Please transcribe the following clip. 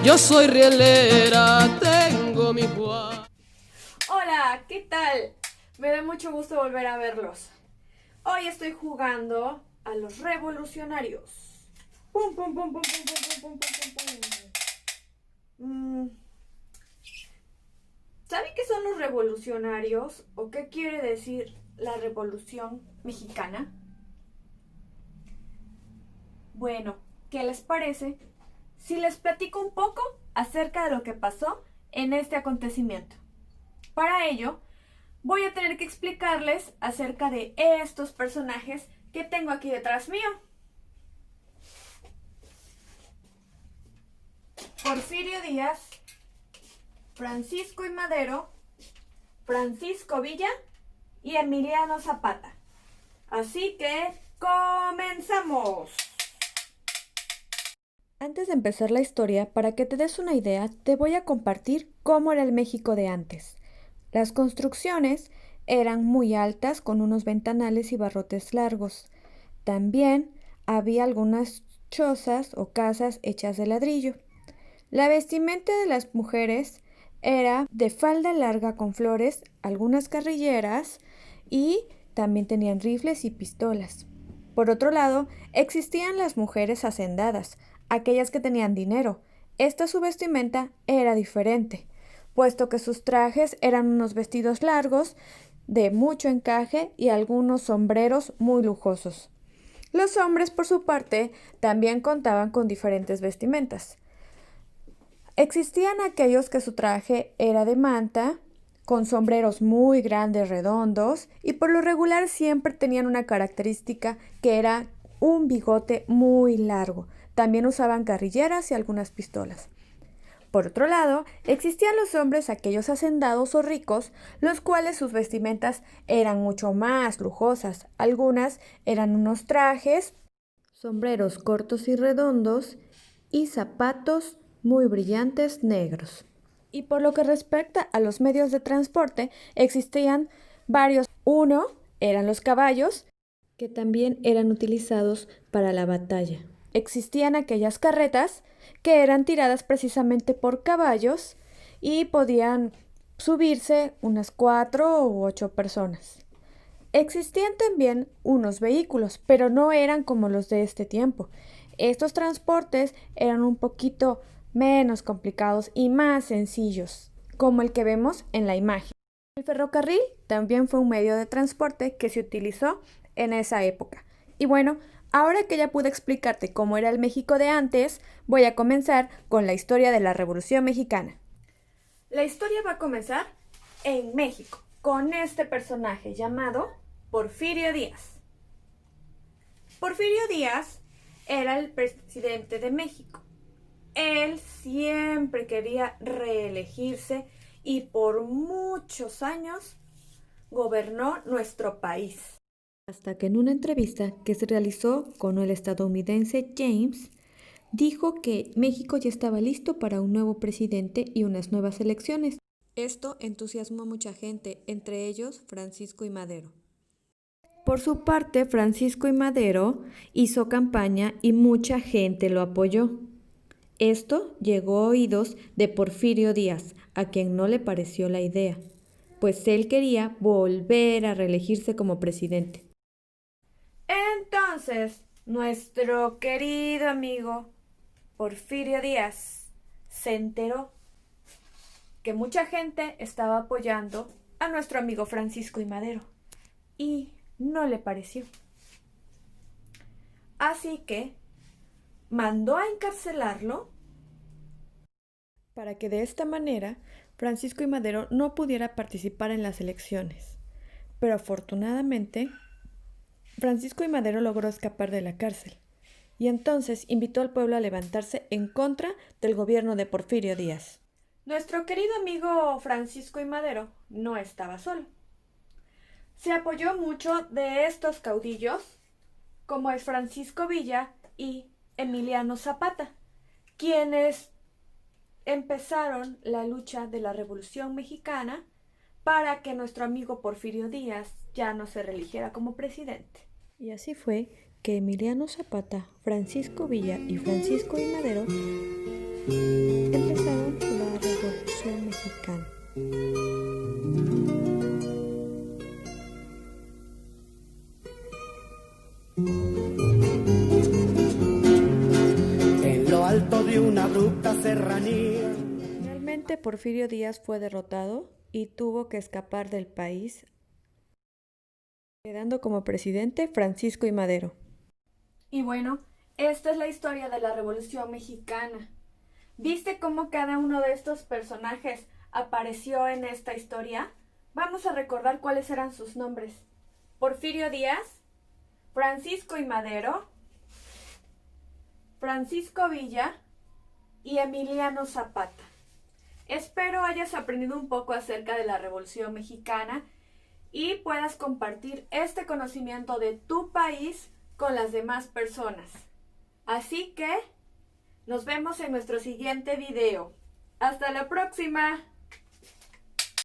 Yo soy rielera, tengo mi Juan. Hola, ¿qué tal? Me da mucho gusto volver a verlos. Hoy estoy jugando a los revolucionarios. Pum, pum, pum, pum, pum, pum, pum, pum, pum, pum. ¿Saben qué son los revolucionarios o qué quiere decir la Revolución Mexicana? Bueno, ¿qué les parece si les platico un poco acerca de lo que pasó en este acontecimiento? Para ello, voy a tener que explicarles acerca de estos personajes que tengo aquí detrás mío. Porfirio Díaz, Francisco I. Madero, Francisco Villa y Emiliano Zapata. Así que, ¡comenzamos! Antes de empezar la historia, para que te des una idea, te voy a compartir cómo era el México de antes. Las construcciones eran muy altas con unos ventanales y barrotes largos. También había algunas chozas o casas hechas de ladrillo. La vestimenta de las mujeres era de falda larga con flores, algunas carrilleras y también tenían rifles y pistolas. Por otro lado, existían las mujeres hacendadas, aquellas que tenían dinero. Esta su vestimenta era diferente, puesto que sus trajes eran unos vestidos largos, de mucho encaje y algunos sombreros muy lujosos. Los hombres, por su parte, también contaban con diferentes vestimentas. Existían aquellos que su traje era de manta, con sombreros muy grandes, redondos, y por lo regular siempre tenían una característica que era un bigote muy largo. También usaban carrilleras y algunas pistolas. Por otro lado, existían los hombres aquellos hacendados o ricos, los cuales sus vestimentas eran mucho más lujosas. Algunas eran unos trajes, sombreros cortos y redondos y zapatos muy brillantes negros. Y por lo que respecta a los medios de transporte, existían varios. Uno eran los caballos, que también eran utilizados para la batalla. Existían aquellas carretas que eran tiradas precisamente por caballos y podían subirse unas 4 u 8 personas. Existían también unos vehículos, pero no eran como los de este tiempo. Estos transportes eran un poquito menos complicados y más sencillos, como el que vemos en la imagen. El ferrocarril también fue un medio de transporte que se utilizó en esa época. Y bueno, ahora que ya pude explicarte cómo era el México de antes, voy a comenzar con la historia de la Revolución Mexicana. La historia va a comenzar en México, con este personaje llamado Porfirio Díaz. Porfirio Díaz era el presidente de México. Él siempre quería reelegirse y por muchos años gobernó nuestro país. Hasta que en una entrevista que se realizó con el estadounidense James, dijo que México ya estaba listo para un nuevo presidente y unas nuevas elecciones. Esto entusiasmó a mucha gente, entre ellos Francisco I. Madero. Por su parte, Francisco I. Madero hizo campaña y mucha gente lo apoyó. Esto llegó a oídos de Porfirio Díaz, a quien no le pareció la idea, pues él quería volver a reelegirse como presidente. Entonces, nuestro querido amigo Porfirio Díaz se enteró que mucha gente estaba apoyando a nuestro amigo Francisco I. Madero y no le pareció. Así que mandó a encarcelarlo para que de esta manera Francisco I. Madero no pudiera participar en las elecciones. Pero afortunadamente, Francisco I. Madero logró escapar de la cárcel y entonces invitó al pueblo a levantarse en contra del gobierno de Porfirio Díaz. Nuestro querido amigo Francisco I. Madero no estaba solo. Se apoyó mucho de estos caudillos, como es Francisco Villa y Emiliano Zapata, quienes empezaron la lucha de la Revolución Mexicana para que nuestro amigo Porfirio Díaz ya no se reeligiera como presidente. Y así fue que Emiliano Zapata, Francisco Villa y Francisco I. Madero empezaron la Revolución Mexicana. En lo alto de una abrupta serranía. Finalmente Porfirio Díaz fue derrotado y tuvo que escapar del país, quedando como presidente Francisco I. Madero. Y bueno, esta es la historia de la Revolución Mexicana. ¿Viste cómo cada uno de estos personajes apareció en esta historia? Vamos a recordar cuáles eran sus nombres. Porfirio Díaz, Francisco I. Madero, Francisco Villa y Emiliano Zapata. Espero hayas aprendido un poco acerca de la Revolución Mexicana y puedas compartir este conocimiento de tu país con las demás personas. Así que nos vemos en nuestro siguiente video. ¡Hasta la próxima!